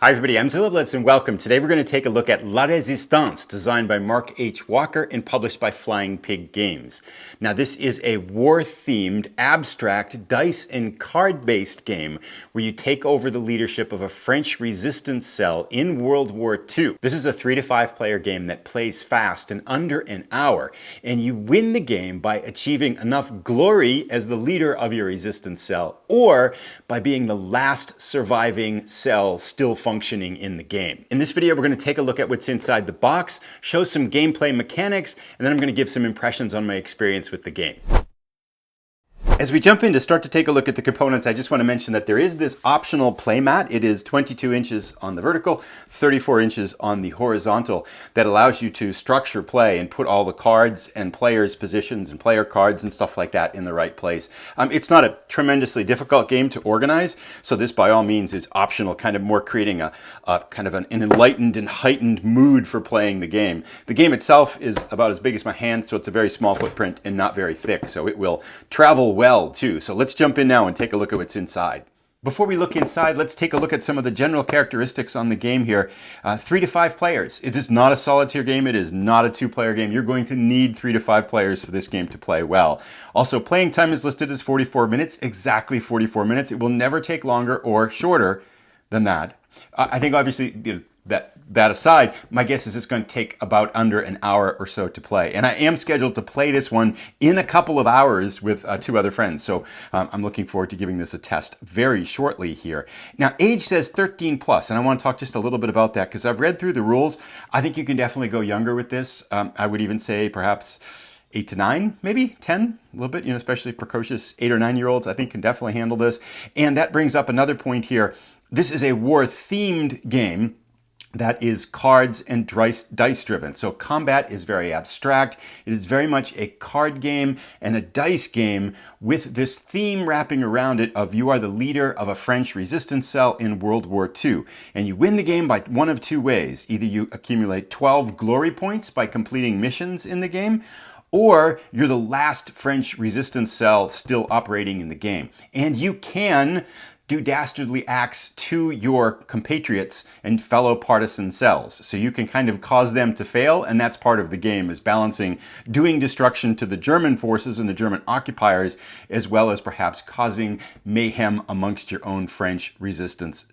Hi everybody, I'm Zilla Blitz and welcome. Today we're going to take a look at La Résistance, designed by Mark H. Walker and published by Flying Pig Games. Now this is a war-themed, abstract, dice and card-based game where you take over the leadership of a French resistance cell in World War II. This is a 3 to 5 player game that plays fast in under an hour, and you win the game by achieving enough glory as the leader of your resistance cell, or by being the last surviving cell still functioning in the game. In this video, we're going to take a look at what's inside the box, show some gameplay mechanics, and then I'm going to give some impressions on my experience with the game. As we jump in to start to take a look at the components, I just want to mention that there is this optional playmat. It is 22 inches on the vertical, 34 inches on the horizontal, that allows you to structure play and put all the cards and players' positions and player cards and stuff like that in the right place. It's not a tremendously difficult game to organize, so this by all means is optional, kind of more creating a kind of an enlightened and heightened mood for playing the game. The game itself is about as big as my hand, so it's a very small footprint and not very thick, so it will travel well too. So let's jump in now and take a look at what's inside. Before we look inside, let's take a look at some of the general characteristics on the game here. 3 to 5 players. It is not a solitaire game. It is not a 2-player game. You're going to need 3 to 5 players for this game to play well. Also, playing time is listed as 44 minutes, exactly 44 minutes. It will never take longer or shorter than that. I think obviously, that aside, my guess is it's going to take about under an hour or so to play. And I am scheduled to play this one in a couple of hours with 2 other friends. So I'm looking forward to giving this a test very shortly here. Now, age says 13 plus, and I want to talk just a little bit about that because I've read through the rules. I think you can definitely go younger with this. I would even say perhaps 8 to 9, maybe 10, a little bit, especially precocious 8 or 9-year-olds, I think can definitely handle this. And that brings up another point here. This is a war-themed game that is cards and dice driven. So combat is very abstract. It is very much a card game and a dice game with this theme wrapping around it of you are the leader of a French resistance cell in World War II. And you win the game by one of 2 ways. Either you accumulate 12 glory points by completing missions in the game, or you're the last French resistance cell still operating in the game. And you can do dastardly acts to your compatriots and fellow partisan cells. So you can kind of cause them to fail, and that's part of the game, is balancing doing destruction to the German forces and the German occupiers, as well as perhaps causing mayhem amongst your own French resistance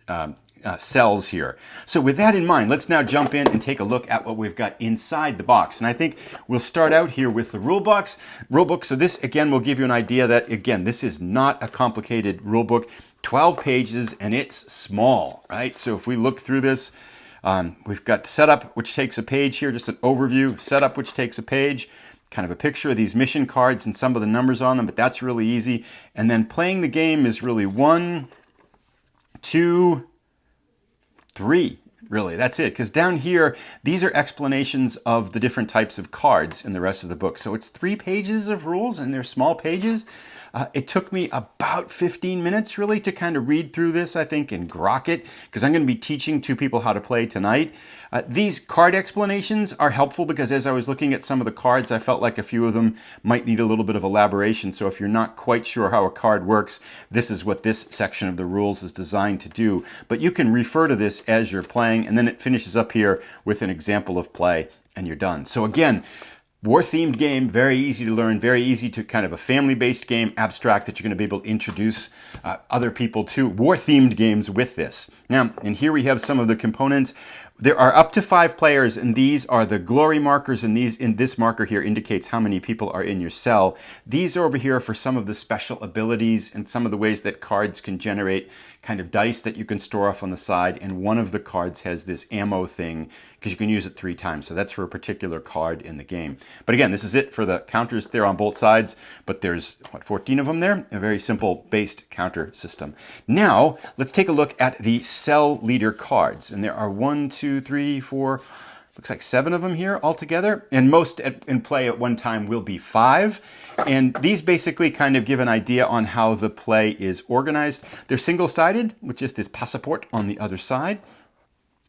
cells here. So with that in mind, let's now jump in and take a look at what we've got inside the box. And I think we'll start out here with the rule book. So this again will give you an idea that, again, this is not a complicated rule book. 12 pages and it's small, right? So if we look through this, we've got setup, which takes a page here, just an overview. Setup, which takes a page. Kind of a picture of these mission cards and some of the numbers on them, but that's really easy. And then playing the game is really 1, 2, 3, really, that's it. Because down here, these are explanations of the different types of cards in the rest of the book. So it's 3 pages of rules, and they're small pages. It took me about 15 minutes, really, to kind of read through this, I think, and grok it, because I'm going to be teaching 2 people how to play tonight. These card explanations are helpful because as I was looking at some of the cards, I felt like a few of them might need a little bit of elaboration. So if you're not quite sure how a card works, this is what this section of the rules is designed to do. But you can refer to this as you're playing, and then it finishes up here with an example of play, and you're done. So again, war-themed game, very easy to learn, very easy to kind of a family-based game, abstract, that you're going to be able to introduce other people to war-themed games with this. Now, and here we have some of the components. There are up to 5 players, and these are the glory markers, and this marker here indicates how many people are in your cell. These are over here for some of the special abilities and some of the ways that cards can generate kind of dice that you can store off on the side, and one of the cards has this ammo thing because you can use it 3 times. So that's for a particular card in the game. But again, this is it for the counters there on both sides, but there's, 14 of them there? A very simple based counter system. Now, let's take a look at the cell leader cards. And there are 1, 2, 3, 4, looks like 7 of them here altogether. And most in play at one time will be 5. And these basically kind of give an idea on how the play is organized. They're single-sided, with just this passport on the other side.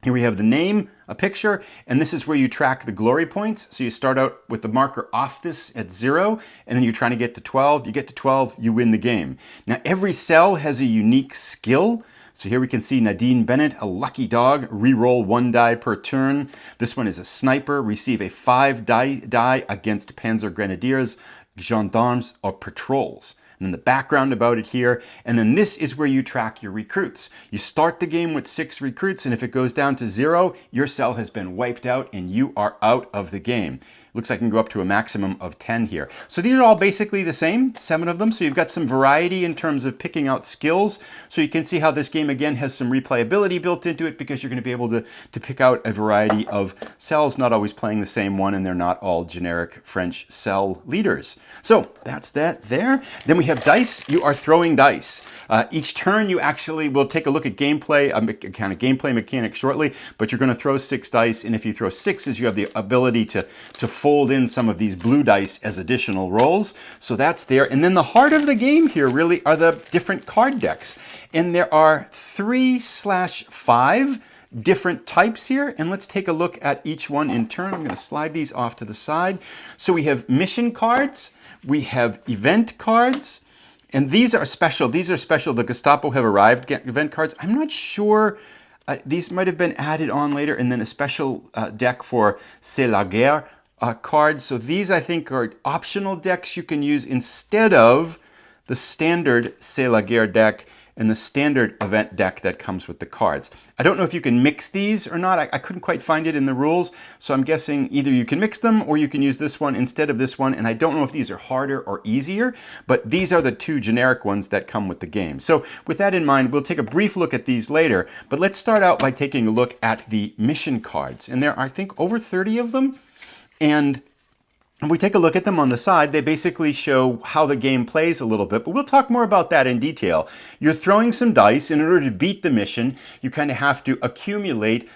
Here we have the name, a picture, and this is where you track the glory points. So you start out with the marker off this at 0, and then you're trying to get to 12. You get to 12, you win the game. Now every cell has a unique skill. So here we can see Nadine Bennett, a lucky dog, reroll 1 die per turn. This one is a sniper, receive a 5 die against Panzer Grenadiers, gendarmes, or patrols. And then the background about it here, and then this is where you track your recruits. You start the game with 6 recruits, and if it goes down to 0, your cell has been wiped out and you are out of the game. Looks like you can go up to a maximum of 10 here. So these are all basically the same, 7 of them. So you've got some variety in terms of picking out skills. So you can see how this game again has some replayability built into it, because you're going to be able to pick out a variety of cells, not always playing the same one, and they're not all generic French cell leaders. So that's that there. Then we have dice. You are throwing dice. Each turn you actually will take a look at gameplay, kind of gameplay mechanics shortly, but you're going to throw 6 dice, and if you throw 6s, you have the ability to fold in some of these blue dice as additional rolls. So that's there. And then the heart of the game here really are the different card decks. And there are 3/5 different types here. And let's take a look at each one in turn. I'm going to slide these off to the side. So we have mission cards. We have event cards. And these are special. These are special. The Gestapo have arrived event cards. I'm not sure. These might have been added on later. And then a special deck for C'est la guerre cards. So these, I think, are optional decks you can use instead of the standard C'est la guerre deck and the standard event deck that comes with the cards. I don't know if you can mix these or not. I couldn't quite find it in the rules, so I'm guessing either you can mix them or you can use this one instead of this one, and I don't know if these are harder or easier, but these are the 2 generic ones that come with the game. So with that in mind, we'll take a brief look at these later, but let's start out by taking a look at the mission cards. And there are, I think, over 30 of them. And if we take a look at them on the side, they basically show how the game plays a little bit, but we'll talk more about that in detail. You're throwing some dice. In order to beat the mission, you kind of have to accumulate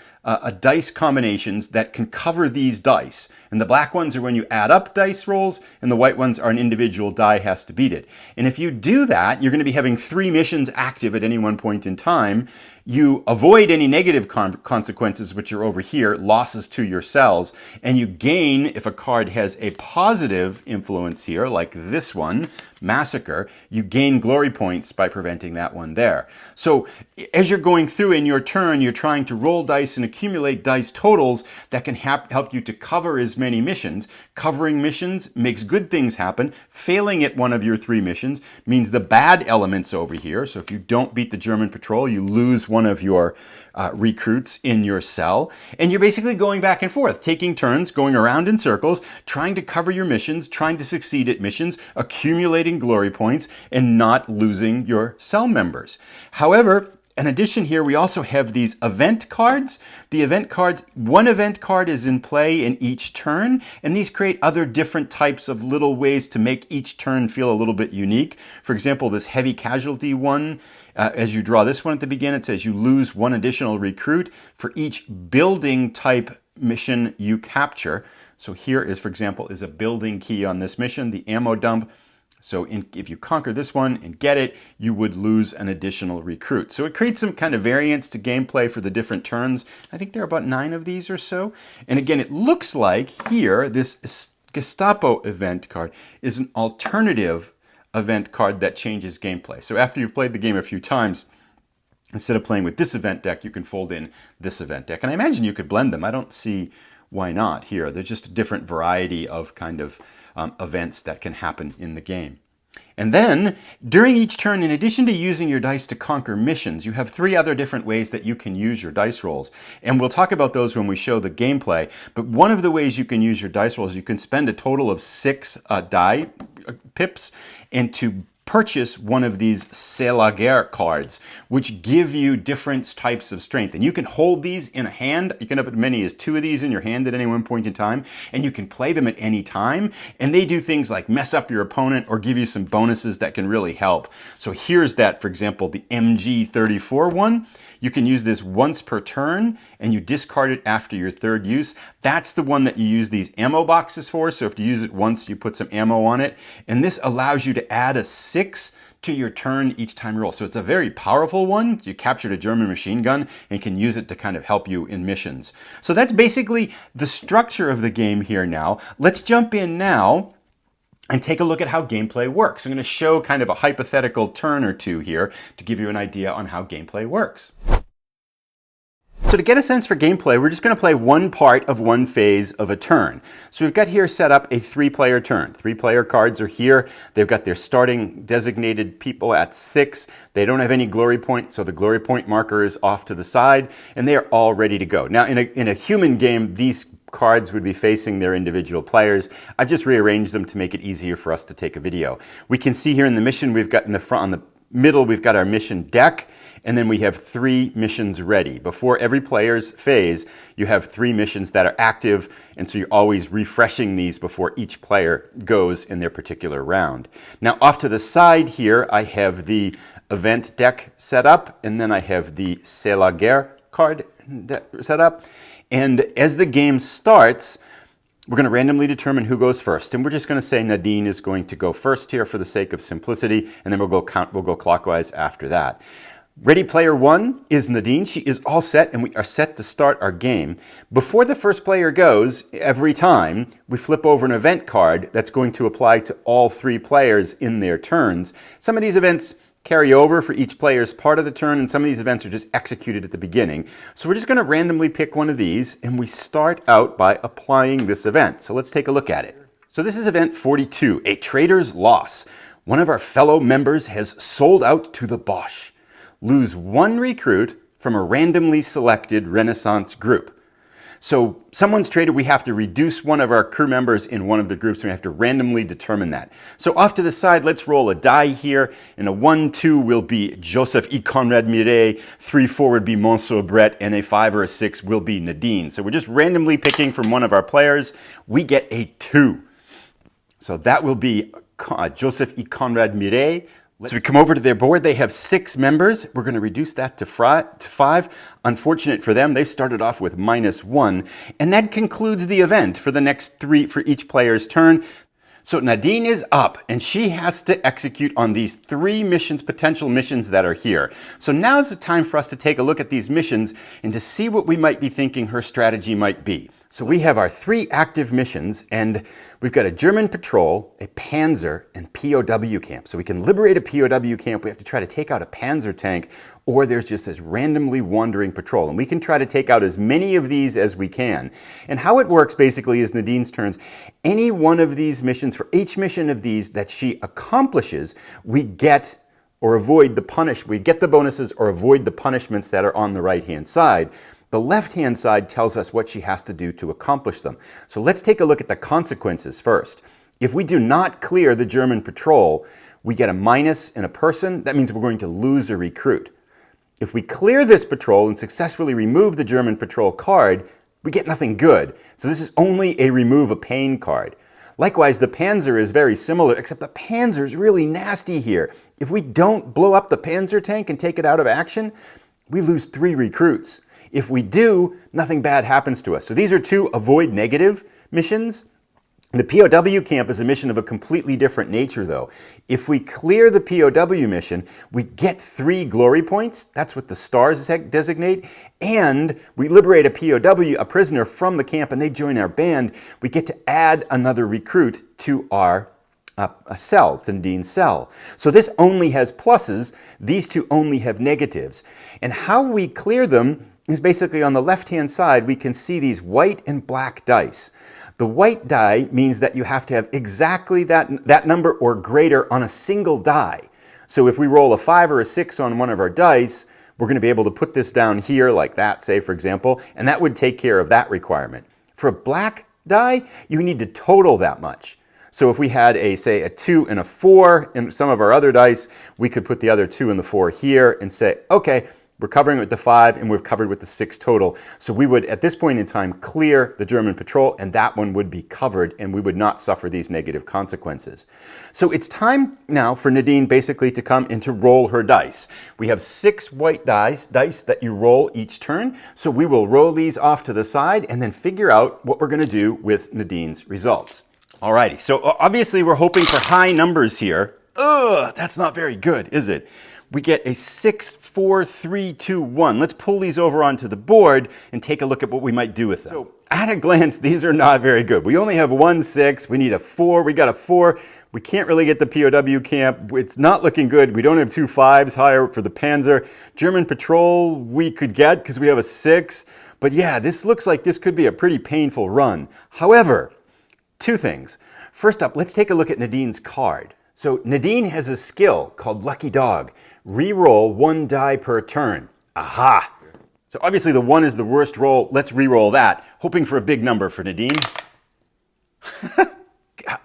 dice combinations that can cover these dice. And the black ones are when you add up dice rolls, and the white ones are an individual die has to beat it. And if you do that, you're going to be having 3 missions active at any one point in time. You avoid any negative consequences, which are over here, losses to your cells, and you gain, if a card has a positive influence here, like this one, Massacre, you gain glory points by preventing that one there. So as you're going through in your turn, you're trying to roll dice and accumulate dice totals that can help you to cover as many missions. Covering missions makes good things happen. Failing at one of your 3 missions means the bad elements over here. So if you don't beat the German patrol, you lose one of your recruits in your cell. And you're basically going back and forth, taking turns, going around in circles, trying to cover your missions, trying to succeed at missions, accumulating glory points, and not losing your cell members. However, in addition here, we also have these event cards. The event cards, 1 event card is in play in each turn, and these create other different types of little ways to make each turn feel a little bit unique. For example, this heavy casualty one, as you draw this one at the beginning, it says you lose 1 additional recruit for each building type mission you capture. So here is, for example, is a building key on this mission, the ammo dump. So if you conquer this one and get it, you would lose an additional recruit. So it creates some kind of variance to gameplay for the different turns. I think there are about 9 of these or so. And again, it looks like here, this Gestapo event card is an alternative event card that changes gameplay. So after you've played the game a few times, instead of playing with this event deck, you can fold in this event deck. And I imagine you could blend them. I don't see why not here. There's just a different variety of kind of events that can happen in the game. And then, during each turn, in addition to using your dice to conquer missions, you have 3 other different ways that you can use your dice rolls. And we'll talk about those when we show the gameplay. But one of the ways you can use your dice rolls, you can spend a total of 6 die pips and to purchase one of these C'est la guerre cards, which give you different types of strength. And you can hold these in a hand. You can have as many as 2 of these in your hand at any one point in time, and you can play them at any time. And they do things like mess up your opponent or give you some bonuses that can really help. So here's that, for example, the MG34 one. You can use this once per turn, and you discard it after your 3rd use. That's the one that you use these ammo boxes for. So if you use it once, you put some ammo on it. And this allows you to add a 6 to your turn each time you roll. So it's a very powerful one. You captured a German machine gun and can use it to kind of help you in missions. So that's basically the structure of the game here now. Let's jump in now and take a look at how gameplay works. I'm going to show kind of a hypothetical turn or two here to give you an idea on how gameplay works. So to get a sense for gameplay, we're just going to play one part of one phase of a turn. So we've got here set up a 3-player turn. 3-player cards are here. They've got their starting designated people at 6. They don't have any glory point, so the glory point marker is off to the side, and they are all ready to go. Now, in a human game, these cards would be facing their individual players. I've just rearranged them to make it easier for us to take a video. We can see here in the mission, we've got in the front, on the middle, we've got our mission deck, and then we have 3 missions ready. Before every player's phase, you have 3 missions that are active, and so you're always refreshing these before each player goes in their particular round. Now, off to the side here, I have the event deck set up, and then I have the C'est la guerre card set up. And as the game starts, we're going to randomly determine who goes first. And we're just going to say Nadine is going to go first here for the sake of simplicity, and then we'll go clockwise after that. Ready player 1 is Nadine. She is all set, and we are set to start our game. Before the first player goes, every time, we flip over an event card that's going to apply to all 3 players in their turns. Some of these events carry over for each player's part of the turn, and some of these events are just executed at the beginning. So we're just going to randomly pick one of these, and we start out by applying this event. So let's take a look at it. So this is event 42, a trader's loss. One of our fellow members has sold out to the Bosch. Lose 1 recruit from a randomly selected Renaissance group. So someone's traded, we have to reduce one of our crew members in one of the groups, and we have to randomly determine that. So off to the side, let's roll a die here. And a 1-2 will be Joseph E. Conrad Mireille, 3-4 would be Monsieur Brett, and a 5 or a 6 will be Nadine. So we're just randomly picking from one of our players. We get a 2. So that will be Joseph E. Conrad Mireille. So we come over to their board. They have 6 members. We're going to reduce that to 5. Unfortunate for them, they started off with -1. And that concludes the event for the next 3 for each player's turn. So Nadine is up, and she has to execute on these 3 missions, potential missions that are here. So now's the time for us to take a look at these missions and to see what we might be thinking her strategy might be. So we have our 3 active missions, and we've got a German patrol, a Panzer, and POW camp. So we can liberate a POW camp. We have to try to take out a Panzer tank, or there's just this randomly wandering patrol. And we can try to take out as many of these as we can. And how it works basically is Nadine's turns. Any one of these missions, for each mission of these that she accomplishes, we get or avoid the we get the bonuses or avoid the punishments that are on the right-hand side. The left-hand side tells us what she has to do to accomplish them. So let's take a look at the consequences first. If we do not clear the German patrol, we get a minus in a person. That means we're going to lose a recruit. If we clear this patrol and successfully remove the German patrol card, we get nothing good. So this is only a remove a pain card. Likewise, the Panzer is very similar, except the Panzer is really nasty here. If we don't blow up the Panzer tank and take it out of action, we lose 3 recruits. If we do, nothing bad happens to us. So these are 2 avoid negative missions. The POW camp is a mission of a completely different nature, though. If we clear the POW mission, we get 3 glory points. That's what the stars designate. And we liberate a POW, a prisoner, from the camp, and they join our band. We get to add another recruit to our cell, to Nadine's cell. So this only has pluses. These 2 only have negatives. And how we clear them is basically on the left-hand side, we can see these white and black dice. The white die means that you have to have exactly that number or greater on a single die. So if we roll a 5 or a 6 on one of our dice, we're going to be able to put this down here like that, say, for example, and that would take care of that requirement. For a black die, you need to total that much. So if we had say a 2 and a 4 in some of our other dice, we could put the other 2 and the 4 here and say, okay, we're covering with the 5 and we've covered with the 6 total. So we would, at this point in time, clear the German patrol, and that one would be covered and we would not suffer these negative consequences. So it's time now for Nadine basically to come and to roll her dice. We have 6 white dice that you roll each turn. So we will roll these off to the side and then figure out what we're going to do with Nadine's results. Alrighty, so obviously we're hoping for high numbers here. Ugh, that's not very good, is it? we get a 6, 4, 3, 2, 1. Let's pull these over onto the board and take a look at what we might do with them. So at a glance, these are not very good. We only have 1 6, we need a 4, we got a 4. We can't really get the POW camp. It's not looking good. We don't have 2 5s higher for the Panzer. German patrol we could get because we have a 6. But yeah, this looks like this could be a pretty painful run. However, 2 things. First up, let's take a look at Nadine's card. So Nadine has a skill called Lucky Dog. Reroll 1 die per turn. Aha! So obviously the 1 is the worst roll. Let's re-roll that, hoping for a big number for Nadine.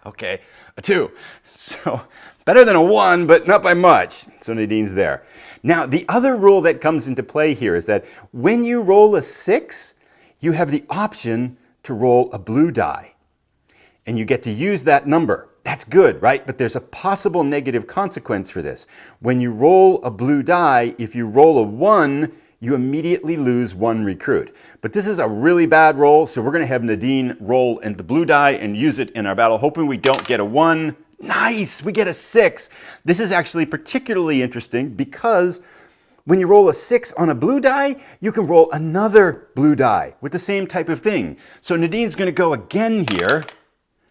Okay, a 2. So better than a 1, but not by much. So Nadine's there. Now, the other rule that comes into play here is that when you roll a 6, you have the option to roll a blue die. And you get to use that number. That's good, right? But there's a possible negative consequence for this. When you roll a blue die, if you roll a 1, you immediately lose 1 recruit. But this is a really bad roll, so we're going to have Nadine roll in the blue die and use it in our battle, hoping we don't get a 1. Nice! We get a 6. This is actually particularly interesting because when you roll a 6 on a blue die, you can roll another blue die with the same type of thing. So Nadine's going to go again here.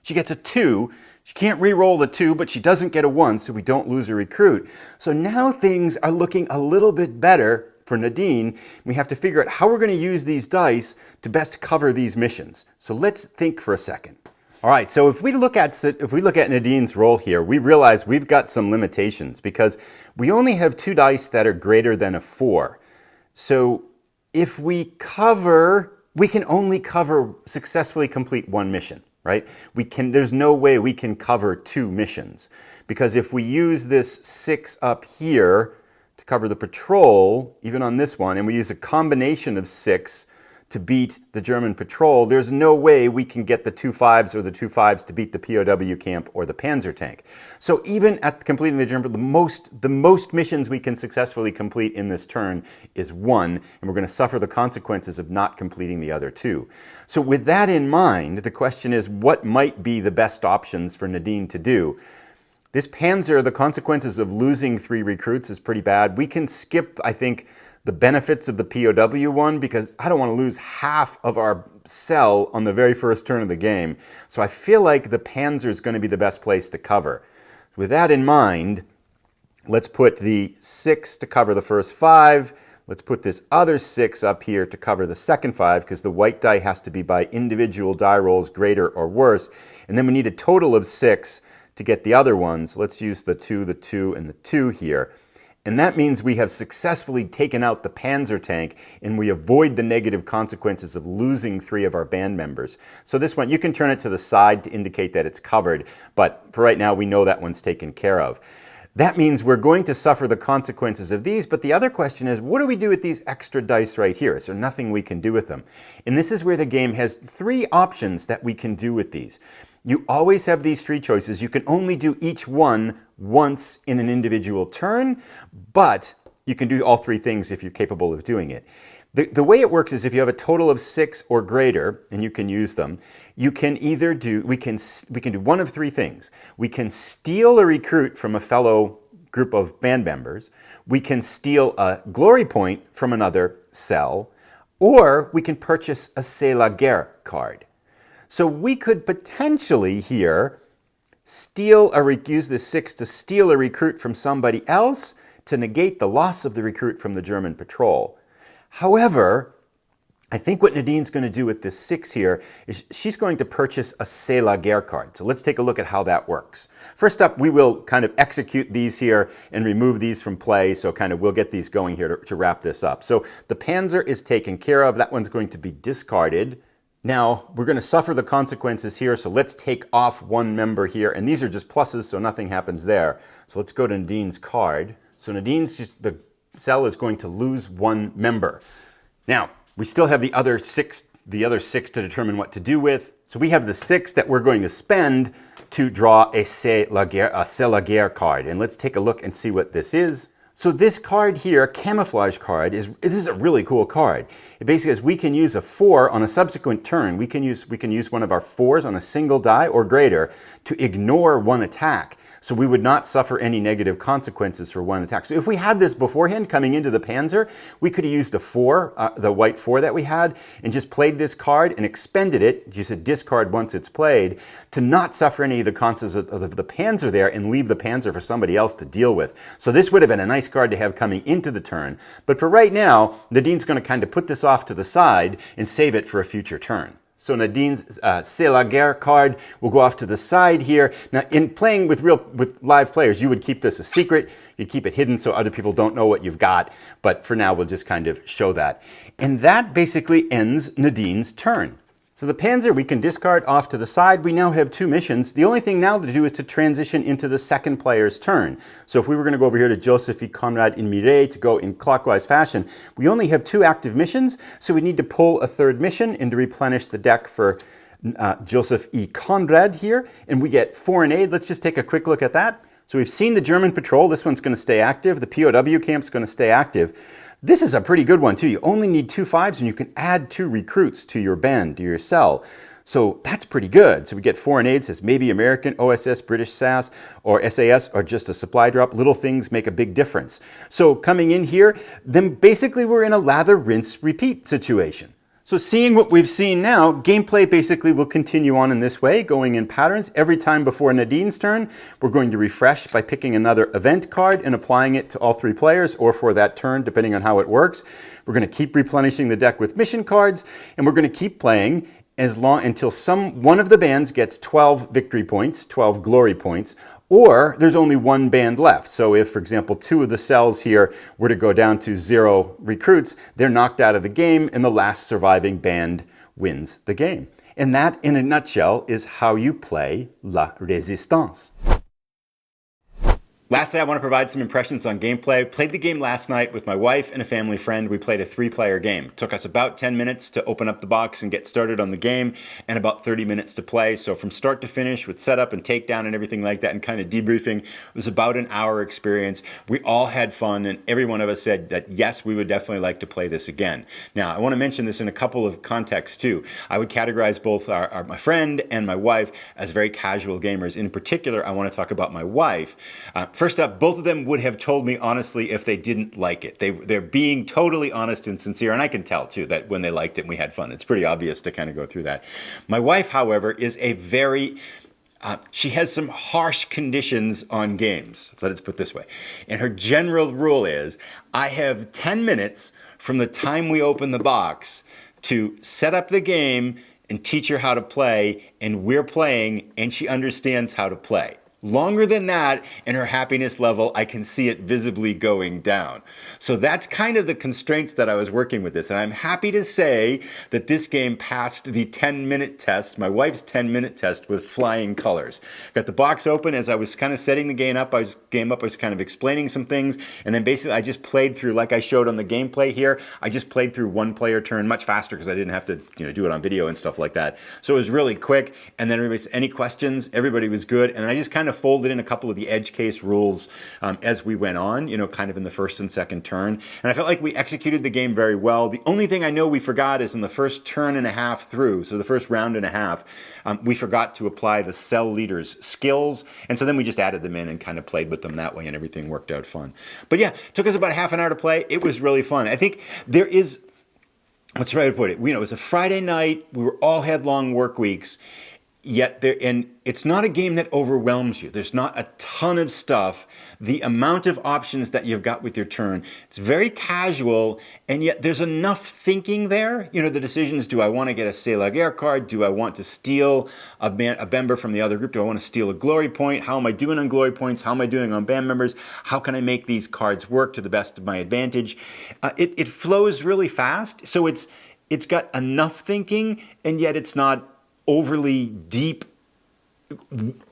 She gets a 2. She can't re-roll the 2, but she doesn't get a 1, so we don't lose a recruit. So now things are looking a little bit better for Nadine. We have to figure out how we're going to use these dice to best cover these missions. So let's think for a second. All right, so if we look at Nadine's roll here, we realize we've got some limitations because we only have 2 dice that are greater than a 4. So if we cover, we can only successfully complete 1 mission, right? There's no way we can cover 2 missions because if we use this 6 up here to cover the patrol, even on this one, and we use a combination of 6 to beat the German patrol, there's no way we can get the 2 5s or the 2 5s to beat the POW camp or the Panzer tank. So even at completing the German, the most missions we can successfully complete in this turn is 1, and we're going to suffer the consequences of not completing the other 2. So with that in mind, the question is, what might be the best options for Nadine to do? This Panzer, the consequences of losing 3 recruits is pretty bad. We can skip, I think, the benefits of the POW one because I don't want to lose half of our cell on the very first turn of the game. So I feel like the Panzer is going to be the best place to cover. With that in mind, let's put the 6 to cover the first 5. Let's put this other 6 up here to cover the second 5 because the white die has to be by individual die rolls greater or worse. And then we need a total of 6 to get the other ones. Let's use the 2, the 2, and the 2 here. And that means we have successfully taken out the Panzer tank and we avoid the negative consequences of losing 3 of our band members. So this one, you can turn it to the side to indicate that it's covered, but for right now we know that one's taken care of. That means we're going to suffer the consequences of these, but the other question is, what do we do with these extra dice right here? Is there nothing we can do with them? And this is where the game has 3 options that we can do with these. You always have these 3 choices. You can only do each one once in an individual turn, but you can do all 3 things if you're capable of doing it. The way it works is if you have a total of 6 or greater, and you can use them, you can either we can do one of 3 things. We can steal a recruit from a fellow group of band members, we can steal a glory point from another cell, or we can purchase a C'est la guerre card. So we could potentially here use this 6 to steal a recruit from somebody else to negate the loss of the recruit from the German patrol. However, I think what Nadine's going to do with this 6 here is she's going to purchase a C'est la guerre card. So let's take a look at how that works. First up, we will kind of execute these here and remove these from play. So kind of we'll get these going here to wrap this up. So the Panzer is taken care of. That one's going to be discarded. Now, we're going to suffer the consequences here, so let's take off 1 member here, and these are just pluses, so nothing happens there. So let's go to Nadine's card. So the cell is going to lose 1 member. Now, we still have the other 6 to determine what to do with. So we have the 6 that we're going to spend to draw a C'est la guerre card, and let's take a look and see what this is. So this card here, camouflage card, this is a really cool card. It basically says we can use a 4 on a subsequent turn. We can use one of our 4s on a single die or greater to ignore 1 attack. So we would not suffer any negative consequences for one attack. So if we had this beforehand coming into the Panzer, we could have used a 4, the white 4 that we had, and just played this card and expended it, just a discard once it's played, to not suffer any of the consequences of the Panzer there and leave the Panzer for somebody else to deal with. So this would have been a nice card to have coming into the turn. But for right now, Nadine's going to kind of put this off to the side and save it for a future turn. So Nadine's C'est la guerre card will go off to the side here. Now, in playing with live players, you would keep this a secret. You'd keep it hidden so other people don't know what you've got. But for now, we'll just kind of show that. And that basically ends Nadine's turn. So the Panzer we can discard off to the side. We now have 2 missions. The only thing now to do is to transition into the second player's turn. So if we were going to go over here to Joseph E. Conrad in Mireille to go in clockwise fashion, we only have 2 active missions, so we need to pull a 3rd mission and to replenish the deck for Joseph E. Conrad here, and we get foreign aid. Let's just take a quick look at that. So we've seen the German patrol. This one's going to stay active. The POW camp's going to stay active. This is a pretty good one too. You only need 2 5s and you can add 2 recruits to your band, to your cell. So that's pretty good. So we get foreign aid, says maybe American, OSS, British SAS, or SAS, or just a supply drop. Little things make a big difference. So coming in here, then basically we're in a lather, rinse, repeat situation. So seeing what we've seen now, gameplay basically will continue on in this way, going in patterns. Every time before Nadine's turn, we're going to refresh by picking another event card and applying it to all 3 players, or for that turn, depending on how it works. We're going to keep replenishing the deck with mission cards, and we're going to keep playing until one of the bands gets 12 victory points, 12 glory points, or there's only 1 band left. So if, for example, 2 of the cells here were to go down to 0 recruits, they're knocked out of the game, and the last surviving band wins the game. And that, in a nutshell, is how you play La Résistance. Lastly, I want to provide some impressions on gameplay. Played the game last night with my wife and a family friend. We played a 3-player game. It took us about 10 minutes to open up the box and get started on the game, and about 30 minutes to play. So from start to finish with setup and takedown and everything like that and kind of debriefing, it was about an hour experience. We all had fun, and every one of us said that yes, we would definitely like to play this again. Now, I want to mention this in a couple of contexts too. I would categorize both my friend and my wife as very casual gamers. In particular, I want to talk about my wife. First up, both of them would have told me honestly if they didn't like it. They're being totally honest and sincere, and I can tell too that when they liked it and we had fun. It's pretty obvious to kind of go through that. My wife, however, is a very she has some harsh conditions on games, let us put it this way. And her general rule is, I have 10 minutes from the time we open the box to set up the game and teach her how to play, and we're playing, and she understands how to play. Longer than that, and her happiness level, I can see it visibly going down. So that's kind of the constraints that I was working with this. And I'm happy to say that this game passed the 10-minute test, my wife's 10-minute test, with flying colors. Got the box open. As I was kind of setting the game up, I was kind of explaining some things. And then basically I just played through, like I showed on the gameplay here, I just played through 1-player turn much faster because I didn't have to do it on video and stuff like that. So it was really quick. And then everybody said, any questions? Everybody was good. And I just kind of folded in a couple of the edge case rules as we went on, kind of in the first and second turn. And I felt like we executed the game very well. The only thing I know we forgot is in the first turn and a half through, so the first round and a half, we forgot to apply the cell leader's skills. And so then we just added them in and kind of played with them that way, and everything worked out fun. But yeah, it took us about half an hour to play. It was really fun. I think there is, what's the right way to put it? It was a Friday night. We all had long work weeks. Yet and it's not a game that overwhelms you. There's not a ton of stuff. The amount of options that you've got with your turn, it's very casual, and yet there's enough thinking there. The decisions, do I want to get a C'est la guerre card? Do I want to steal a member from the other group? Do I want to steal a glory point? How am I doing on glory points? How am I doing on band members? How can I make these cards work to the best of my advantage? It flows really fast, so it's got enough thinking, and yet it's not overly deep,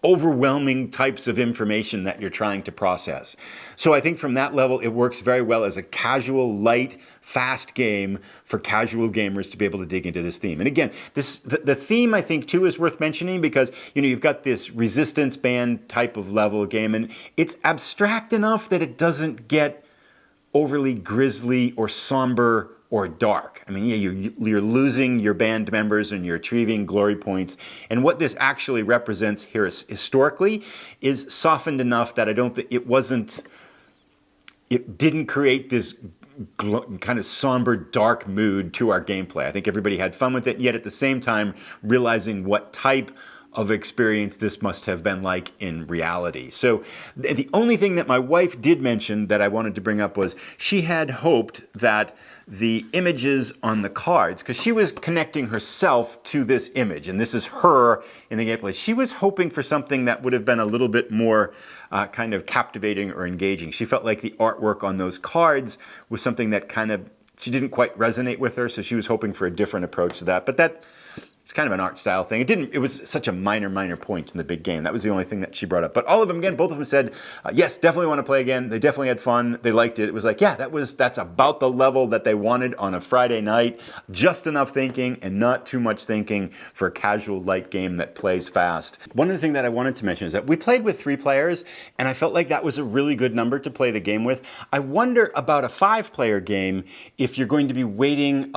overwhelming types of information that you're trying to process. So I think from that level, it works very well as a casual, light, fast game for casual gamers to be able to dig into this theme. And again, the theme, I think, too, is worth mentioning because, you've got this resistance band type of level game, and it's abstract enough that it doesn't get overly grisly or somber or dark. I mean, yeah, you're losing your band members and you're achieving glory points. And what this actually represents here is, historically, is softened enough that I don't think it didn't create this kind of somber, dark mood to our gameplay. I think everybody had fun with it, yet at the same time realizing what type of experience this must have been like in reality. So the only thing that my wife did mention that I wanted to bring up was she had hoped that the images on the cards, because she was connecting herself to this image, and this is her in the gameplay. She was hoping for something that would have been a little bit more kind of captivating or engaging. She felt like the artwork on those cards was something that she didn't quite resonate with her, so she was hoping for a different approach to that. But it's kind of an art style thing. It was such a minor point in the big game. That was the only thing that she brought up. But all of them, again, both of them said, yes, definitely want to play again. They definitely had fun. They liked it. It was like, yeah, that's about the level that they wanted on a Friday night. Just enough thinking and not too much thinking for a casual light game that plays fast. One of the things that I wanted to mention is that we played with 3 players, and I felt like that was a really good number to play the game with. I wonder about a 5-player game if you're going to be waiting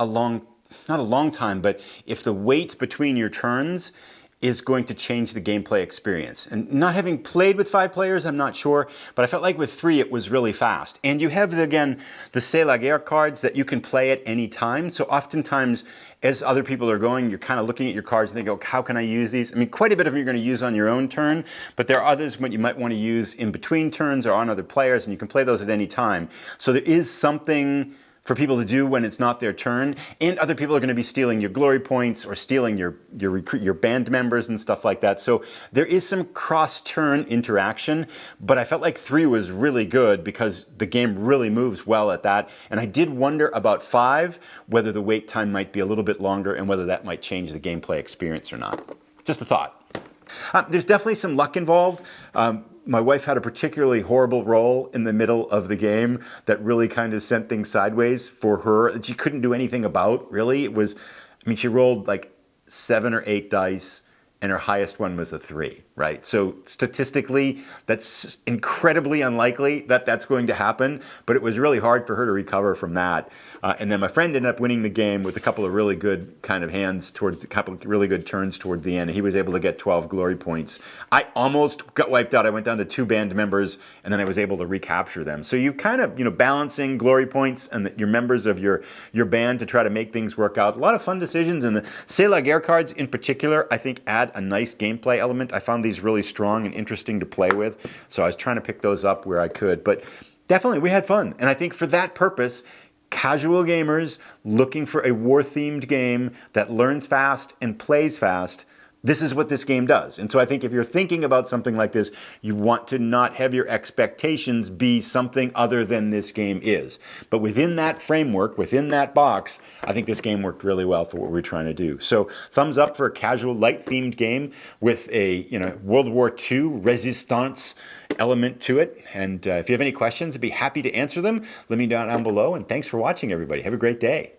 not a long time, but if the wait between your turns is going to change the gameplay experience. And not having played with 5 players, I'm not sure, but I felt like with 3 it was really fast. And you have, again, the C'est la guerre cards that you can play at any time. So oftentimes, as other people are going, you're kind of looking at your cards and they go, how can I use these? I mean, quite a bit of them you're going to use on your own turn, but there are others what you might want to use in between turns or on other players, and you can play those at any time. So there is something for people to do when it's not their turn, and other people are going to be stealing your glory points or stealing your band members and stuff like that. So there is some cross-turn interaction, but I felt like 3 was really good because the game really moves well at that. And I did wonder about 5, whether the wait time might be a little bit longer and whether that might change the gameplay experience or not. Just a thought. There's definitely some luck involved. My wife had a particularly horrible roll in the middle of the game that really kind of sent things sideways for her that she couldn't do anything about, really. She rolled like 7 or 8 dice, and her highest one was a 3, right? So statistically, that's incredibly unlikely that that's going to happen, but it was really hard for her to recover from that. And then my friend ended up winning the game with a couple of really good kind of hands towards a couple of really good turns toward the end. He was able to get 12 glory points. I almost got wiped out. I went down to 2 band members, and then I was able to recapture them. So you kind of, balancing glory points and your members of your band to try to make things work out. A lot of fun decisions, and the C'est la guerre cards in particular, I think, add a nice gameplay element. I found these really strong and interesting to play with, so I was trying to pick those up where I could. But definitely, we had fun, and I think for that purpose, casual gamers looking for a war-themed game that learns fast and plays fast, this is what this game does. And so I think if you're thinking about something like this, you want to not have your expectations be something other than this game is. But within that framework, within that box, I think this game worked really well for what we're trying to do. So thumbs up for a casual, light-themed game with a World War II Résistance element to it. And if you have any questions, I'd be happy to answer them. Let me know down below. And thanks for watching, everybody. Have a great day.